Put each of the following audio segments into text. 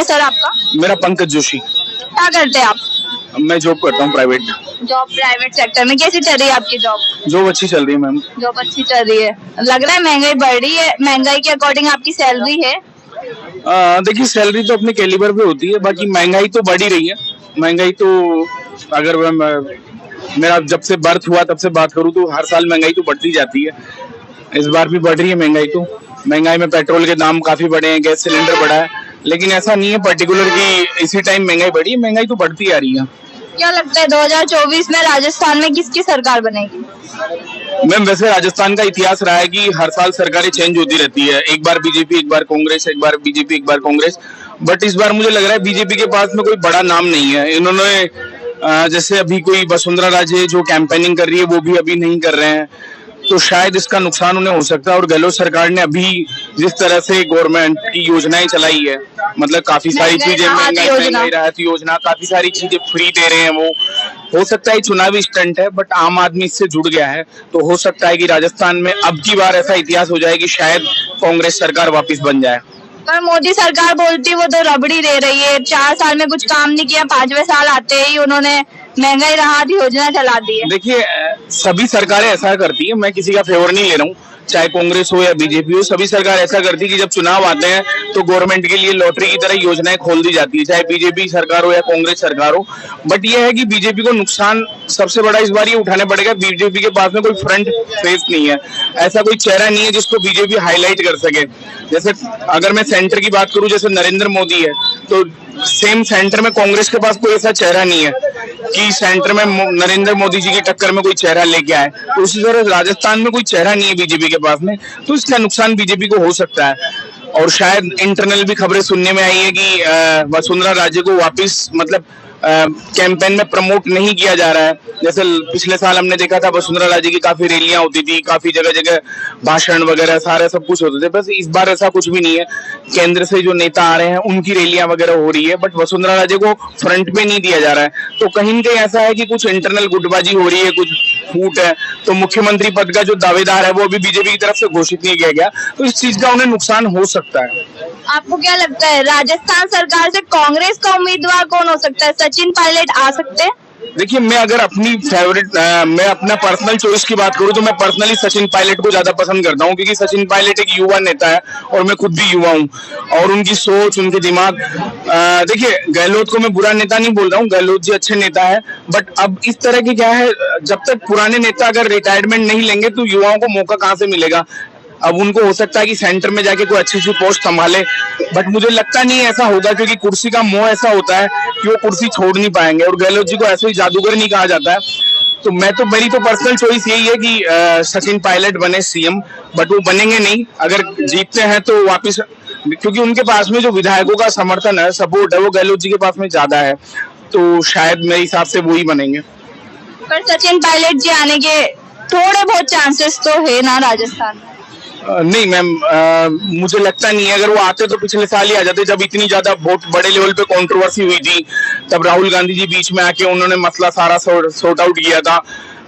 है सर आपका? मेरा पंकज जोशी। क्या करते हैं आप? मैं जॉब करता हूँ प्राइवेट। जॉब प्राइवेट सेक्टर में। कैसी चल रही है आपकी जॉब? जॉब अच्छी चल रही है मैम। जॉब अच्छी चल रही है। लग रहा है महंगाई बढ़ रही है, महंगाई के अकॉर्डिंग आपकी सैलरी है? देखिए सैलरी तो अपने कैलिबर पे होती है, बाकी महंगाई तो बढ़ ही रही है। महंगाई तो अगर मेरा जब से बर्थ हुआ तब से बात करूँ तो हर साल महंगाई तो बढ़ती जाती है। इस बार भी बढ़ रही है महंगाई। तो महंगाई में पेट्रोल के दाम काफी बढ़े हैं, गैस सिलेंडर बढ़ा है, लेकिन ऐसा नहीं है पर्टिकुलर कि इसी टाइम महंगाई बढ़ी है। महंगाई तो बढ़ती आ रही है। क्या लगता है 2024 में राजस्थान में किसकी सरकार बनेगी? मैम वैसे राजस्थान का इतिहास रहा है कि हर साल सरकारें चेंज होती रहती है, एक बार बीजेपी, एक बार कांग्रेस, एक बार बीजेपी, एक बार कांग्रेस। बट इस बार मुझे लग रहा है बीजेपी के पास में कोई बड़ा नाम नहीं है। इन्होंने जैसे अभी कोई वसुंधरा राजे जो कैंपेनिंग कर रही है वो भी अभी नहीं कर रहे हैं, तो शायद इसका नुकसान उन्हें हो सकता है। और गहलोत सरकार ने अभी जिस तरह से गवर्नमेंट की योजनाएं चलाई है, मतलब काफी सारी चीजें, महंगाई राहत योजना, काफी सारी चीजें फ्री दे रहे हैं, वो हो सकता है चुनावी स्टंट है, बट आम आदमी इससे जुड़ गया है। तो हो सकता है कि राजस्थान में अब की बार ऐसा इतिहास हो जाए कि शायद कांग्रेस सरकार वापस बन जाए। पर मोदी सरकार बोलती है वो तो रबड़ी दे रही है, 4 साल में कुछ काम नहीं किया, 5वें साल आते ही उन्होंने महंगाई राहत योजना चला दी है। देखिए सभी सरकारें ऐसा करती है, मैं किसी का फेवर नहीं ले रहा हूँ, चाहे कांग्रेस हो या बीजेपी हो, सभी सरकार ऐसा करती है कि जब चुनाव आते हैं तो गवर्नमेंट के लिए लॉटरी की तरह योजनाएं खोल दी जाती है, चाहे बीजेपी सरकार हो या कांग्रेस सरकार हो। बट ये है कि बीजेपी को नुकसान सबसे बड़ा इस बार ये उठाने पड़ेगा, बीजेपी के पास में कोई फ्रंट फेस नहीं है, ऐसा कोई चेहरा नहीं है जिसको बीजेपी हाईलाइट कर सके। जैसे अगर मैं सेंटर की बात करूं, जैसे नरेंद्र मोदी है, तो सेम सेंटर में कांग्रेस के पास कोई ऐसा चेहरा नहीं है कि सेंटर में नरेंद्र मोदी जी की टक्कर में कोई चेहरा लेके आए। तो उसी तरह राजस्थान में कोई चेहरा नहीं है बीजेपी के पास में, तो इसका नुकसान बीजेपी को हो सकता है। और शायद इंटरनल भी खबरें सुनने में आई है कि वसुंधरा राजे को वापस मतलब कैंपेन में प्रमोट नहीं किया जा रहा है। जैसे पिछले साल हमने देखा था वसुंधरा राजे की काफी रैलियां होती थी, काफी जगह जगह भाषण वगैरह सारे सब कुछ होते थे, बस इस बार ऐसा कुछ भी नहीं है। केंद्र से जो नेता आ रहे हैं उनकी रैलियां वगैरह हो रही है, बट वसुंधरा राजे को फ्रंट पे नहीं दिया जा रहा है। तो कहीं न कहीं ऐसा है कि कुछ इंटरनल गुटबाजी हो रही है, कुछ फूट है। तो मुख्यमंत्री पद का जो दावेदार है वो अभी बीजेपी की तरफ से घोषित नहीं किया गया, तो इस चीज का उन्हें नुकसान हो सकता है। आपको क्या लगता है राजस्थान सरकार से कांग्रेस का उम्मीदवार कौन हो सकता है? सचिन पायलट आ सकते हैं? देखिए मैं अगर अपनी फेवरेट मैं अपना पर्सनल चॉइस की बात करूं तो मैं पर्सनली सचिन पायलट को ज्यादा पसंद करता हूं, क्योंकि सचिन पायलट एक युवा नेता है और मैं खुद भी युवा हूं, और उनकी सोच, उनके दिमाग, देखिए गहलोत को मैं बुरा नेता नहीं बोल रहा हूं, गहलोत जी अच्छे नेता है, बट अब इस तरह की क्या है, जब तक पुराने नेता अगर रिटायरमेंट नहीं लेंगे तो युवाओं को मौका कहां से मिलेगा। अब उनको हो सकता है कि सेंटर में जाके कोई अच्छी सी पोस्ट संभाले, बट मुझे लगता नहीं ऐसा होगा, क्योंकि कुर्सी का मोह ऐसा होता है कि वो कुर्सी छोड़ नहीं पाएंगे, और गहलोत जी को ऐसे ही जादूगर नहीं कहा जाता है। तो मेरी तो पर्सनल चॉइस यही है कि सचिन पायलट बने सीएम, बट वो बनेंगे नहीं। अगर जीतते हैं तो वापिस, क्योंकि उनके पास में जो विधायकों का समर्थन है, सपोर्ट है, वो गहलोत जी के पास में ज्यादा है, तो शायद मेरे हिसाब से वो ही बनेंगे। पर सचिन पायलट जी आने के थोड़े बहुत चांसेस तो है ना राजस्थान में? नहीं मैम, मुझे लगता नहीं है। अगर वो आते तो पिछले साल ही आ जाते, जब इतनी ज्यादा बहुत बड़े लेवल पे कंट्रोवर्सी हुई थी, तब राहुल गांधी जी बीच में आके उन्होंने मसला सारा सॉर्ट आउट किया था।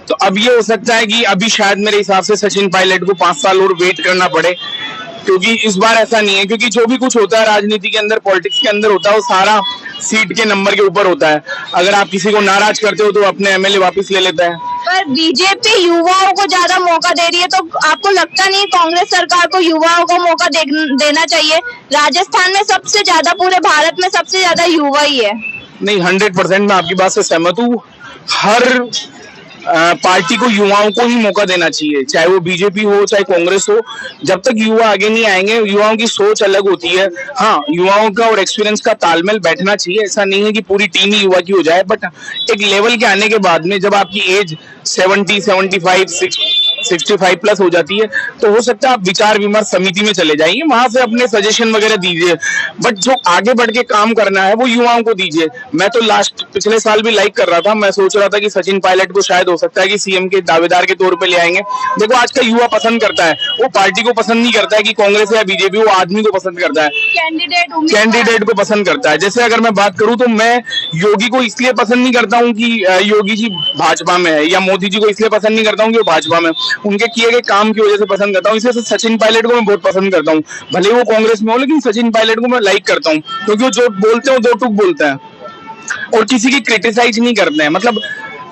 तो अब ये हो सकता है कि अभी शायद मेरे हिसाब से सचिन पायलट को 5 साल और वेट करना पड़े, क्योंकि इस बार ऐसा नहीं है, क्योंकि जो भी कुछ होता है राजनीति के अंदर, पॉलिटिक्स के अंदर होता है, वो सारा सीट के नंबर के ऊपर होता है। अगर आप किसी को नाराज करते हो तो अपने एमएलए वापस ले लेता है। पर बीजेपी युवाओं को ज्यादा मौका दे रही है, तो आपको लगता नहीं कांग्रेस सरकार को युवाओं को मौका देना चाहिए? राजस्थान में सबसे ज्यादा, पूरे भारत में सबसे ज्यादा युवा ही है। नहीं, 100% मैं आपकी बात से सहमत हूँ। हर पार्टी को युवाओं को ही मौका देना चाहिए, चाहे वो बीजेपी हो चाहे कांग्रेस हो। जब तक युवा आगे नहीं आएंगे, युवाओं की सोच अलग होती है। हाँ, युवाओं का और एक्सपीरियंस का तालमेल बैठना चाहिए। ऐसा नहीं है कि पूरी टीम ही युवा की हो जाए, बट एक लेवल के आने के बाद में जब आपकी एज 70, 75, 65 प्लस हो जाती है, तो हो सकता है आप विचार विमर्श समिति में चले जाइए, वहां से अपने सजेशन वगैरह दीजिए, बट जो आगे बढ़ के काम करना है वो युवाओं को दीजिए। मैं तो पिछले साल भी लाइक कर रहा था, मैं सोच रहा था कि सचिन पायलट को शायद हो सकता है कि सीएम के दावेदार के तौर पे ले आएंगे। देखो आज का युवा पसंद करता है, वो पार्टी को पसंद नहीं करता है कि कांग्रेस या बीजेपी, वो आदमी को पसंद करता है, कैंडिडेट को पसंद करता है। जैसे अगर मैं बात करूं तो मैं योगी को इसलिए पसंद नहीं करता हूं कि योगी जी भाजपा में है, या मोदी जी को इसलिए पसंद नहीं करता हूं कि वो भाजपा में। उनके किए गए काम की वजह से पसंद करता हूँ। इसलिए सचिन पायलट को मैं बहुत पसंद करता हूँ, भले वो कांग्रेस में हो, लेकिन सचिन पायलट को मैं लाइक करता हूँ, क्योंकि वो जो बोलते हैं वो दो टूक बोलते हैं और किसी की क्रिटिसाइज नहीं करते हैं। मतलब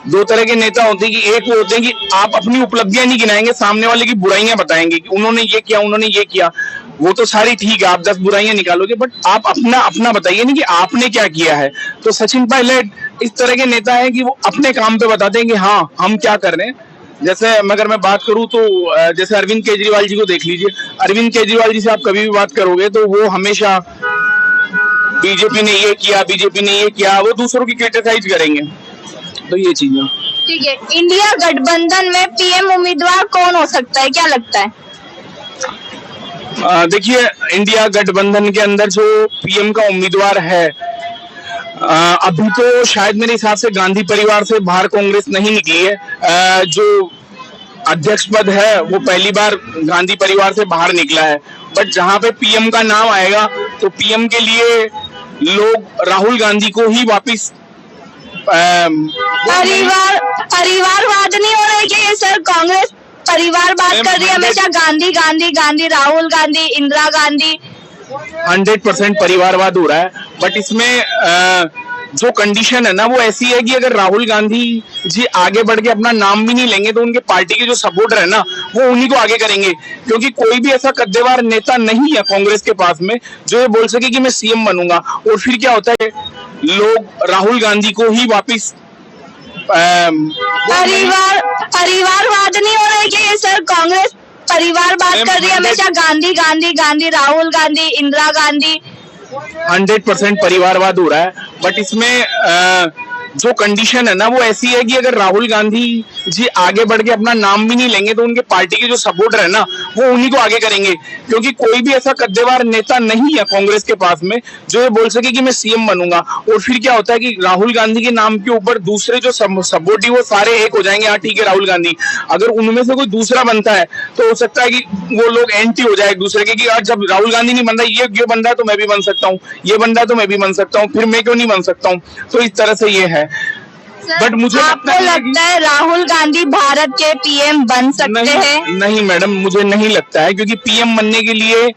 दो तरह के नेता होते हैं कि एक वो होते हैं कि आप अपनी उपलब्धियां नहीं गिनाएंगे, सामने वाले की बुराइयां बताएंगे कि उन्होंने ये किया, उन्होंने ये किया। वो तो सारी ठीक है, आप 10 बुराइयां निकालोगे, बट आप अपना अपना बताइए नहीं कि आपने क्या किया है। तो सचिन पायलट इस तरह के नेता है कि वो अपने काम पे बताते हैं कि हाँ हम क्या कर रहे हैं। जैसे अगर मैं बात करूं तो जैसे अरविंद केजरीवाल जी को देख लीजिए। अरविंद केजरीवाल जी से आप कभी भी बात करोगे तो वो हमेशा बीजेपी ने ये किया, बीजेपी ने ये किया, वो दूसरों की क्रिटिसाइज करेंगे। तो ये चीज है। ठीक है, इंडिया गठबंधन में पीएम उम्मीदवार कौन हो सकता है, क्या लगता है? देखिए, इंडिया गठबंधन के अंदर जो पीएम का उम्मीदवार है, अभी तो शायद मेरे हिसाब से गांधी परिवार से बाहर कांग्रेस नहीं निकली है। जो अध्यक्ष पद है वो पहली बार गांधी परिवार से बाहर निकला है। बट जहां पे पीएम का नाम आएगा तो पीएम के लिए लोग राहुल गांधी को ही वापिस परिवारवाद नहीं हो रहा है कि सर? कांग्रेस परिवारवाद कर रही है हमेशा, गांधी गांधी गांधी, राहुल गांधी, इंदिरा गांधी। 100% परिवारवाद हो रहा है, बट इसमें जो कंडीशन है ना वो ऐसी है कि अगर राहुल गांधी जी आगे बढ़ के अपना नाम भी नहीं लेंगे तो उनके पार्टी के जो सपोर्टर है ना वो उन्हीं को आगे करेंगे, क्योंकि कोई भी ऐसा कद्देवार नेता नहीं है कांग्रेस के पास में जो ये बोल सके कि मैं सीएम बनूंगा। और फिर क्या होता है, लोग राहुल गांधी को ही वापिस परिवारवाद नहीं हो रहा है कि सर? कांग्रेस परिवारवाद कर रही है हमेशा, गांधी गांधी गांधी, राहुल गांधी, इंदिरा गांधी। 100% परिवारवाद हो रहा है, बट इसमें जो कंडीशन है ना वो ऐसी है कि अगर राहुल गांधी जी आगे बढ़ के अपना नाम भी नहीं लेंगे तो उनके पार्टी के जो सपोर्टर है ना वो उन्हीं को आगे करेंगे, क्योंकि कोई भी ऐसा कद्देवार नेता नहीं है कांग्रेस के पास में जो ये बोल सके कि मैं सीएम बनूंगा। और फिर क्या होता है कि राहुल गांधी के नाम के ऊपर दूसरे जो सपोर्टिव वो सारे एक हो जाएंगे। हाँ ठीक है, राहुल गांधी, अगर उनमें से कोई दूसरा बनता है तो हो सकता है कि वो लोग एंटी हो जाए एक दूसरे के कि जब राहुल गांधी नहीं बन रहा, ये बन रहा है तो मैं भी बन सकता हूँ, ये बन रहा है तो मैं भी बन सकता हूँ, फिर मैं क्यों नहीं बन सकता हूँ। तो इस तरह से ये है। बट मुझे आपको लगता है राहुल गांधी भारत के पीएम बन सकते हैं? नहीं मैडम, मुझे नहीं लगता है, क्योंकि पीएम बनने के लिए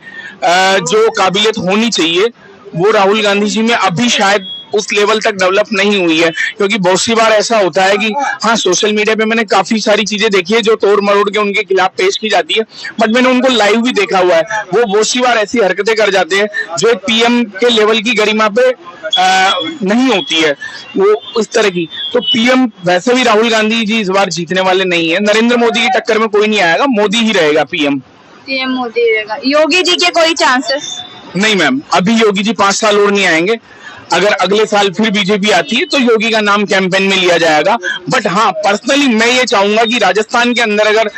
जो काबिलियत होनी चाहिए वो राहुल गांधी जी में अभी शायद उस लेवल तक डेवलप नहीं हुई है। क्योंकि बहुत सी बार ऐसा होता है कि हाँ, सोशल मीडिया पे मैंने काफी सारी चीजें देखी है जो तोड़ मरोड़ के उनके खिलाफ पेश की जाती है, बट मैंने उनको लाइव भी देखा हुआ है। वो बहुत सी बार ऐसी हरकतें कर जाते हैं जो एक पीएम के लेवल की गरिमा पे नहीं होती है, वो इस तरह की। तो पीएम वैसे भी राहुल गांधी जी इस बार जीतने वाले नहीं है। नरेंद्र मोदी की टक्कर में कोई नहीं आएगा, मोदी ही रहेगा पीएम मोदी रहेगा। योगी जी के कोई चांसेस नहीं मैम, अभी योगी जी 5 साल और नहीं आएंगे। अगर अगले साल फिर बीजेपी आती है तो योगी का नाम कैंपेन में लिया जाएगा। बट हाँ, पर्सनली मैं ये चाहूंगा कि राजस्थान के अंदर अगर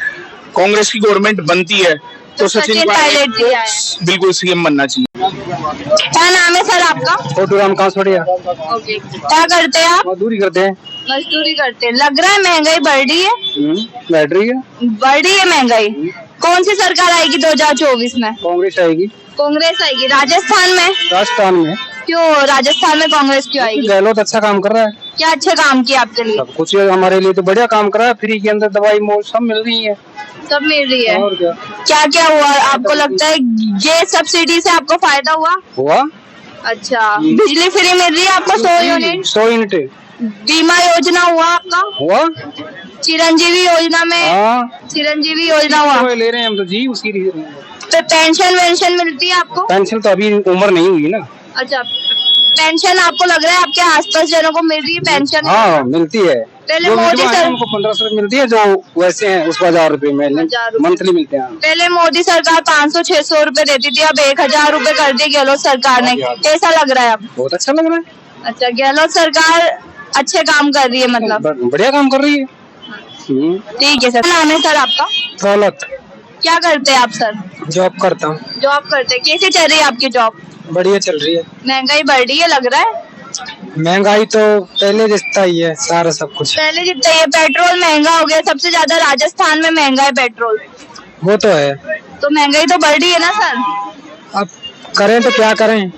कांग्रेस की गवर्नमेंट बनती है तो सचिन पायलट को बिल्कुल सीएम बनना चाहिए। क्या नाम है सर आपका? फोटोराम कांसोड़िया। ओके, क्या करते हैं आप? मजदूरी करते हैं। मजदूरी करते हैं। लग रहा है महंगाई बढ़ रही है? बढ़ रही है, बढ़ रही है महंगाई। कौन सी सरकार आएगी 2024 में? कांग्रेस आएगी। कांग्रेस आएगी। राजस्थान में? राजस्थान में क्यों राजस्थान में कांग्रेस क्यों आएगी? गहलोत अच्छा काम कर रहा है। क्या अच्छे काम किया आपके लिए? सब कुछ हमारे लिए तो बढ़िया काम कर रहा है। फ्री के अंदर दवाई मोल सब मिल रही है। सब मिल रही है। और क्या क्या क्या हुआ आपको लगता है? ये सब्सिडी से आपको फायदा हुआ? अच्छा, बिजली फ्री मिल रही है आपको 100 यूनिट? 100 यूनिट। बीमा योजना हुआ आपका? हुआ। चिरंजीवी योजना में? हाँ, चिरंजीवी योजना हुआ। ले रहे हैं हम तो जी, उसी तो पेंशन वेंशन मिलती है आपको? पेंशन तो अभी उम्र नहीं हुई ना। अच्छा, पेंशन आपको लग रहा है आपके आसपास जनों को मिल रही है पेंशन? हाँ, मिलती है। पहले मोदी सर उनको 1500 मिलती है, जो वैसे हैं उसको 1000 रुपए में मंथली मिलते हैं। पहले मोदी सरकार 500-600 रुपए देती थी, अब 1000 रुपए कर दी गहलोत सरकार ने। कैसा लग रहा है आपको? बहुत अच्छा लग रहा है। अच्छा, गहलोत सरकार अच्छे काम कर रही है मतलब? बढ़िया काम कर रही है। ठीक है सर। नाम है सर आपका? दौलत। क्या करते हैं आप सर? जॉब करता हूँ। जॉब करते हैं। कैसे चल रही है आपकी जॉब? बढ़िया चल रही है। महंगाई बढ़ रही है लग रहा है? महंगाई तो पहले जितना ही है, सारा सब कुछ पहले जितना ही है। पेट्रोल महंगा हो गया, सबसे ज्यादा राजस्थान में महंगा है पेट्रोल। वो तो है। तो महंगाई तो बढ़ रही है ना सर? अब करें तो क्या करें,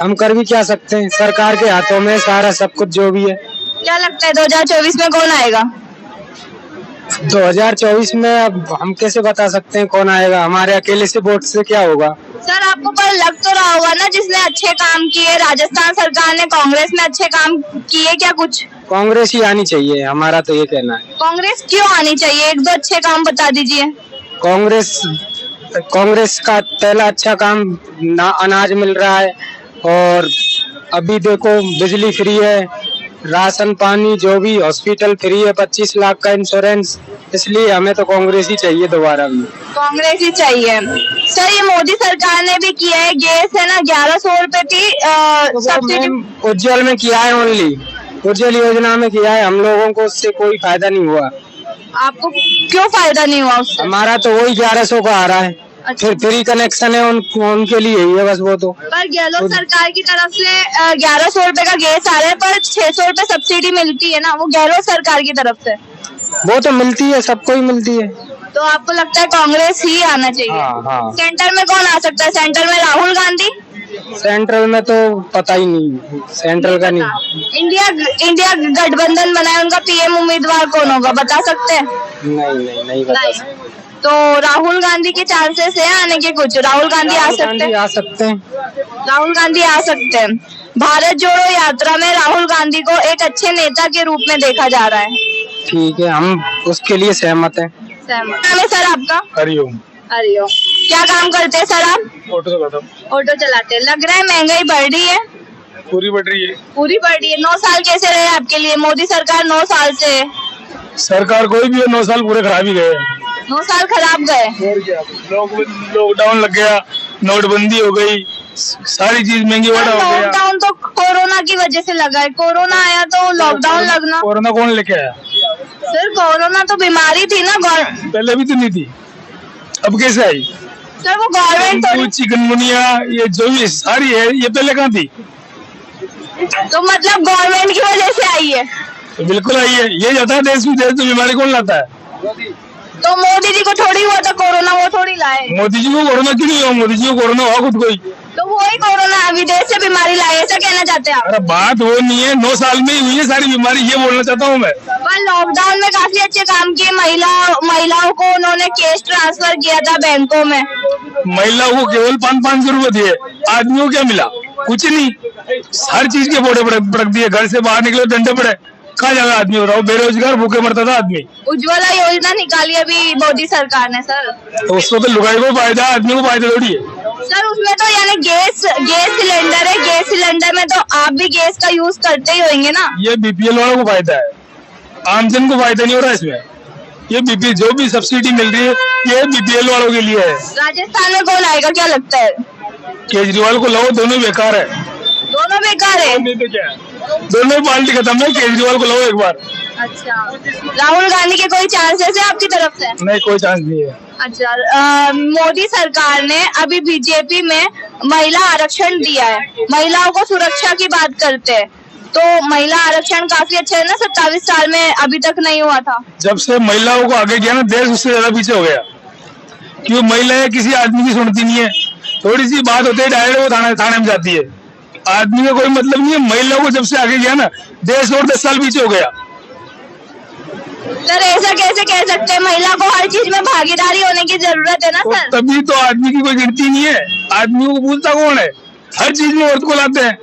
हम कर भी क्या सकते हैं। सरकार के हाथों में सारा सब कुछ जो भी है। क्या लगता है 2024 में कौन आएगा? 2024 में अब हम कैसे बता सकते हैं कौन आएगा, हमारे अकेले से वोट से क्या होगा। सर आपको पर लग तो रहा होगा ना, जिसने अच्छे काम किए राजस्थान सरकार ने, कांग्रेस ने अच्छे काम किए क्या कुछ? कांग्रेस ही आनी चाहिए, हमारा तो ये कहना है। कांग्रेस क्यों आनी चाहिए? एक दो अच्छे काम बता दीजिए। कांग्रेस का पहला अच्छा काम अनाज मिल रहा है, और अभी देखो बिजली फ्री है, राशन पानी जो भी, हॉस्पिटल फ्री है, 25 लाख का इंश्योरेंस, इसलिए हमें तो कांग्रेस ही चाहिए दोबारा भी। कांग्रेस ही चाहिए। सर ये मोदी सरकार ने भी किया है, गैस है ना 1100 रुपए की सब्सिडी। उज्जवल में किया है, ओनली उज्जवल योजना में किया है, हम लोगों को उससे कोई फायदा नहीं हुआ। आपको क्यों फायदा नहीं हुआ उससे? हमारा तो वही 1100 का आ रहा है। अच्छा। फिर फ्री कनेक्शन है उनके लिए ही है बस वो तो। पर गहलोत सरकार की तरफ से 1100 रुपए का गैस आ रहा है, पर 600 रुपए सब्सिडी मिलती है ना, वो गहलोत सरकार की तरफ से। वो तो मिलती है, सबको ही मिलती है। तो आपको लगता है कांग्रेस ही आना चाहिए? हाँ। सेंटर में कौन आ सकता है? सेंटर में राहुल गांधी? सेंट्रल में तो पता ही नहीं, सेंट्रल का नहीं। इंडिया गठबंधन बनाए, उनका पीएम उम्मीदवार कौन होगा बता सकते हैं? नहीं बता सकते। तो राहुल गांधी के चांसेस है आने के कुछ? राहुल गांधी आ सकते हैं? राहुल गांधी आ सकते हैं। भारत जोड़ो यात्रा में राहुल गांधी को एक अच्छे नेता के रूप में देखा जा रहा है। ठीक है, हम उसके लिए सहमत हैं। सहमत है सर आपका? हरिओम। हरिओम। क्या काम करते हैं सर आप? ऑटो चलाता हूँ। ऑटो चलाते हैं। लग रहा है महंगाई बढ़ रही है? पूरी बढ़ रही है। पूरी बढ़ रही है। 9 साल कैसे रहे आपके लिए? मोदी सरकार 9 साल से है। सरकार कोई भी 9 साल पूरे खराब ही गए। 9 साल खराब गए। और क्या, लॉकडाउन लग गया, नोटबंदी हो गई, सारी चीज महंगी बढ़ा हो गया। लॉकडाउन तो कोरोना की वजह से लगा है, कोरोना आया तो लॉकडाउन लगना। कोरोना कौन लेके आया? सर कोरोना तो बीमारी थी ना, पहले भी तो नहीं थी, अब कैसे आई? सर वो गवर्नमेंट चिकनगुनिया ये जो भी सारी है, ये पहले कहाँ थी? तो मतलब गवर्नमेंट की वजह से आई है? तो बिल्कुल आई है। ये जाता है देश विदेश तो बीमारी कौन लाता है? तो मोदी जी को थोड़ी हुआ था कोरोना, वो थोड़ी लाए। मोदी जी को कोरोना क्यों नहीं हुआ? मोदी जी को कोरोना हुआ खुद को ही। तो वो ही कोरोना विदेश से बीमारी लाए, ऐसा कहना चाहते हैं आप? अरे बात वो नहीं है, 9 साल में ही हुई है सारी बीमारी, ये बोलना चाहता हूँ मैं। पर लॉकडाउन में काफी अच्छे काम किए, महिलाओं को उन्होंने कैश ट्रांसफर किया था बैंकों में। महिलाओं को केवल 500 रुपए दिए, आदमियों को क्या मिला? कुछ नहीं, हर चीज के बोड़े पड़क दिए, घर से बाहर निकले डंडे पड़े, कहाँ जाएगा आदमी? हो रहा हो बेरोजगार, भूखे मरता था आदमी। उज्ज्वला योजना निकाली अभी मोदी सरकार ने सर, तो उसको तो लुगाई को फायदा, आदमी को फायदा थोड़ी है। सर उसमें तो यानी गैस सिलेंडर है, गैस सिलेंडर में तो आप भी गैस का यूज करते ही होंगे ना? ये बीपीएल वालों को फायदा है, आमजन को फायदा नहीं हो रहा इसमें। ये बीपीएल जो भी सब्सिडी मिल रही है, ये बीपीएल वालों के लिए है। राजस्थान में कौन आएगा क्या लगता है? केजरीवाल को लाओ, दोनों बेकार है। दोनों बेकार है? नहीं तो क्या है, दोनों पार्टी खत्म है, केजरीवाल को लाओ एक बार। अच्छा, राहुल गांधी के कोई चांसेस है आपकी तरफ से? नहीं, कोई चांस नहीं है। अच्छा, मोदी सरकार ने अभी बीजेपी में महिला आरक्षण दिया है, महिलाओं को सुरक्षा की बात करते हैं, तो महिला आरक्षण काफी अच्छा है ना? 27 साल में अभी तक नहीं हुआ था। जब से महिलाओं को आगे किया ना, देश उससे ज्यादा पीछे हो गया। क्यों? महिलाएं किसी आदमी की सुनती नहीं है, थोड़ी सी बात होती है डायरेक्ट वो थाने में जाती है। आदमी का कोई मतलब नहीं है। महिलाओं को जब से आगे किया ना, देश और 10 साल पीछे हो गया। सर ऐसा कैसे कह सकते हैं? महिला को हर चीज में भागीदारी होने की जरूरत है ना तो सर? तभी तो आदमी की कोई गिनती नहीं है, आदमियों को पूछता कौन है? हर चीज में औरत को लाते हैं।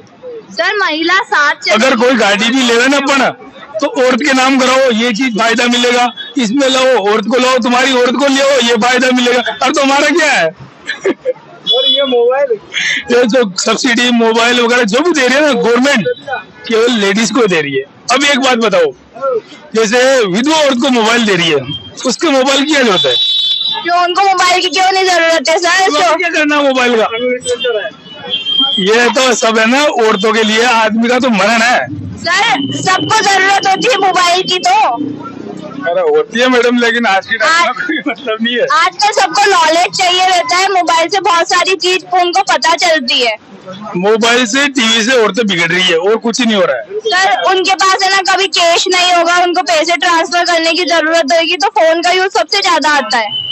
सर महिला साथ अगर कोई गाड़ी भी ले रहे ना अपन, तो औरत के नाम कराओ, ये चीज फायदा मिलेगा, इसमें लाओ, औरत को लाओ, तुम्हारी औरत को ले, ये फायदा मिलेगा। और तुम्हारा क्या है? और ये मोबाइल, ये जो सब्सिडी मोबाइल वगैरह जो भी दे रही है ना गवर्नमेंट, केवल लेडीज को दे रही है। अब एक बात बताओ, जैसे विधवा औरत को मोबाइल दे रही है, उसके मोबाइल की क्या जरूरत है? क्यों उनको मोबाइल की क्यों नहीं जरूरत है सर? तो क्या करना मोबाइल का? ये तो सब है ना औरतों के लिए, आदमी का तो मरण है। सर सबको जरूरत होती है मोबाइल की तो। अरे होती है मैडम, लेकिन आज की टाइम में कोई मतलब नहीं है। आजकल सबको नॉलेज चाहिए रहता है, मोबाइल से बहुत सारी चीज उनको पता चलती है। मोबाइल से, टीवी से औरतें बिगड़ रही है, और कुछ ही नहीं हो रहा है। सर उनके पास है ना कभी कैश नहीं होगा, उनको पैसे ट्रांसफर करने की जरूरत होगी, तो फोन का यूज सबसे ज्यादा आता है।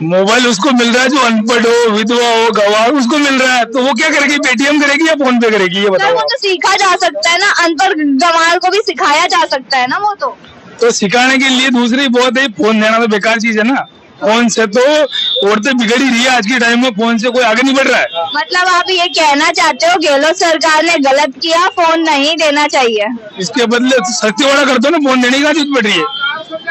मोबाइल उसको मिल रहा है जो अनपढ़ हो, विधवा हो, गवार, उसको मिल रहा है, तो वो क्या करेगी? पेटीएम करेगी या फोन पे करेगी? ये सर बताओ। वो तो सीखा जा सकता है ना, अनपढ़ गंवार को भी सिखाया जा सकता है ना वो तो तो सिखाने के लिए दूसरी बहुत है, फोन देना तो बेकार चीज है ना। फोन से तो औरतें बिगड़ ही रही है आज के टाइम में, फोन से कोई आगे नहीं बढ़ रहा है। मतलब आप ये कहना चाहते हो गहलोत सरकार ने गलत किया, फोन नहीं देना चाहिए। इसके बदले सस्ती वाला कर दो ना, फोन देने की क्या जरूरत पड़ रही है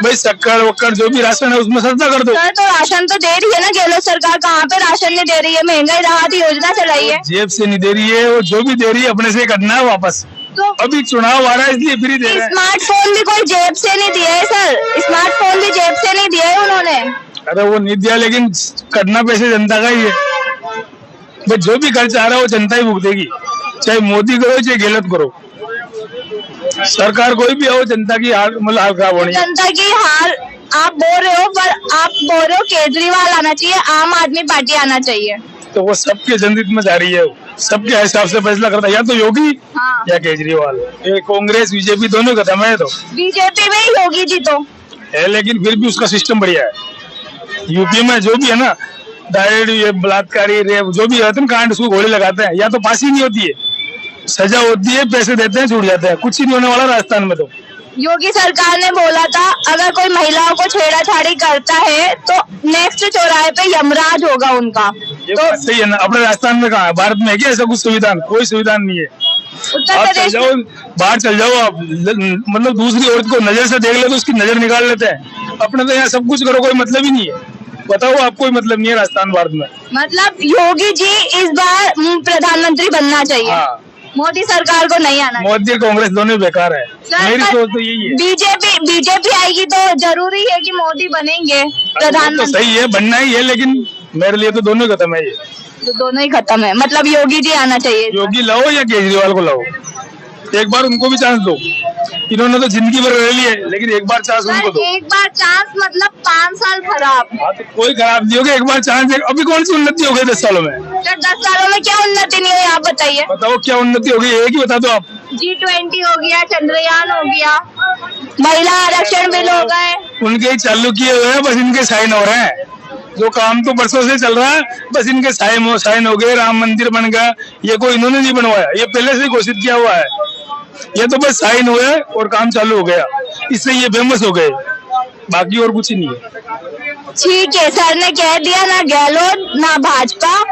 भाई। शक्कर वक्कर जो भी राशन है उसमें सस्ता कर दो। सर तो राशन तो दे रही है ना गहलोत सरकार, कहाँ पे राशन नहीं दे रही है? महंगाई राहत योजना चलाई है। जेब से नहीं दे रही है, वो जो भी दे रही है अपने से करना है वापस। तो अभी चुनाव आ रहा है इसलिए फ्री दे रहे हैं। स्मार्टफोन भी कोई जेब से नहीं दिया है सर, स्मार्टफोन भी जेब से नहीं दिया है उन्होंने। अरे वो नहीं दिया, लेकिन करना पैसे जनता का ही है भाई। जो भी खर्च आ रहा है वो जनता ही भुगतेगी, चाहे मोदी करो चाहे गहलोत करो। सरकार कोई भी हो, जनता की हाल मतलब हाल खराब होनी है। जनता की हार आप बोल रहे हो, पर आप बोल रहे हो केजरीवाल आना चाहिए, आम आदमी पार्टी आना चाहिए। तो वो सबके जनहित में जा रही है, सबके हिसाब से फैसला करता है, या तो योगी हाँ। या केजरीवाल। ये कांग्रेस बीजेपी दोनों खत्म है तो। बीजेपी में ही योगी जी तो है, लेकिन फिर भी उसका सिस्टम बढ़िया है। यूपी में जो भी है ना, डायरेक्ट ये बलात्कारी रेप जो भी है ना कांड, उसको गोली लगाते हैं, या तो फांसी नहीं होती है, सजा होती है, पैसे देते हैं, छूट जाते हैं। कुछ ही नहीं होने वाला राजस्थान में तो। योगी सरकार ने बोला था अगर कोई महिलाओं को छेड़ाछाड़ी करता है तो नेक्स्ट चौराहे पे यमराज होगा उनका। ये तो बात सही है ना। अपने राजस्थान में कहाँ है? भारत में है क्या ऐसा कुछ सुविधा? कोई सुविधा नहीं है। उत्तर आप चल प्रदेश जाओ, बाहर चल जाओ आप, मतलब दूसरी औरत को नजर से देख ले तो उसकी नजर निकाल लेते हैं। अपने तो यहाँ सब कुछ करो, कोई मतलब ही नहीं है। बताओ, आप कोई मतलब नहीं है राजस्थान भारत में। मतलब योगी जी इस बार प्रधानमंत्री बनना चाहिए। हाँ, मोदी सरकार को नहीं आना चाहिए। मोदी और कांग्रेस दोनों बेकार है। मेरी सोच तो यही है। बीजेपी आएगी तो जरूरी है कि मोदी बनेंगे तो प्रधानमंत्री। सही है, बनना ही है, लेकिन मेरे लिए तो दोनों खत्म है। ये तो दोनों ही खत्म है, मतलब योगी जी आना चाहिए। योगी लाओ या केजरीवाल को लाओ, एक बार उनको भी चांस दो। इन्होंने तो जिंदगी भर रह ली है, लेकिन एक बार चांस उनको दो। एक बार चांस मतलब 5 साल खराब। हाँ, तो कोई खराब नहीं होगा, एक बार चांस दे। अभी कौन सी उन्नति हो गई 10 सालों में? तो 10 सालों में क्या उन्नति नहीं हुई, आप बताइए। बताओ क्या उन्नति हो गई, एक ही बता दो आप। G20 हो गया, चंद्रयान हो गया, महिला आरक्षण बिल हो गए। उनके ही चालू किए हुए हैं, बस इनके साइन हो रहे हैं। जो काम तो बरसों से चल रहा है, बस इनके साइन हो गए। राम मंदिर बन गया, ये कोई इन्होंने नहीं बनवाया, ये पहले से घोषित किया हुआ है। ये तो बस साइन हुए और काम चालू हो गया, इससे ये फेमस हो गए, बाकी और कुछ ही नहीं है। ठीक है, सर ने कह दिया ना गहलोत ना भाजपा,